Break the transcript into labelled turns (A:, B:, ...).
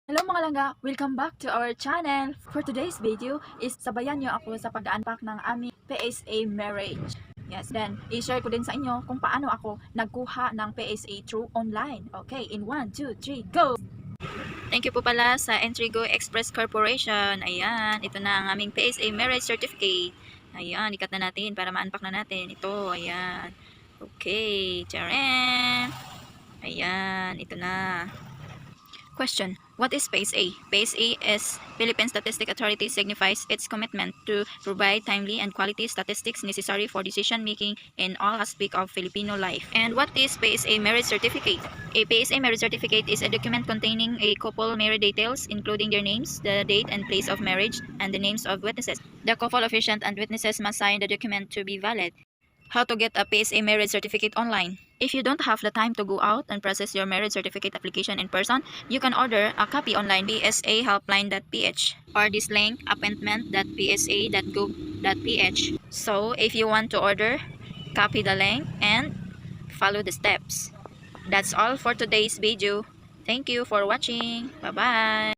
A: Hello mga langga! Welcome back to our channel! For today's video is sabayan nyo ako sa pag-unpack ng aming PSA marriage. Yes, then i-share ko din sa inyo kung paano ako nagkuha ng PSA through online. Okay, in 1, 2, 3, go! Thank you po pala sa Entrigo Express Corporation. Ayan, ito na ang aming PSA marriage certificate. Ayan, ikat na natin para ma-unpack na natin. Ito, ayan. Okay, tcharam! Ayan, ito na. Question: what is PSA? PSA is Philippine Statistics Authority signifies its commitment to provide timely and quality statistics necessary for decision making in all aspects of Filipino life. And what is PSA marriage certificate? A PSA marriage certificate is a document containing a couple marriage details, including their names, the date and place of marriage, and the names of witnesses. The couple officiant and witnesses must sign the document to be valid. How to get a PSA marriage certificate online? If you don't have the time to go out and process your marriage certificate application in person, you can order a copy online psahelpline.ph or this link appointment.psa.gov.ph. So if you want to order, copy the link and follow the steps. That's all for today's video. Thank you for watching. Bye-bye.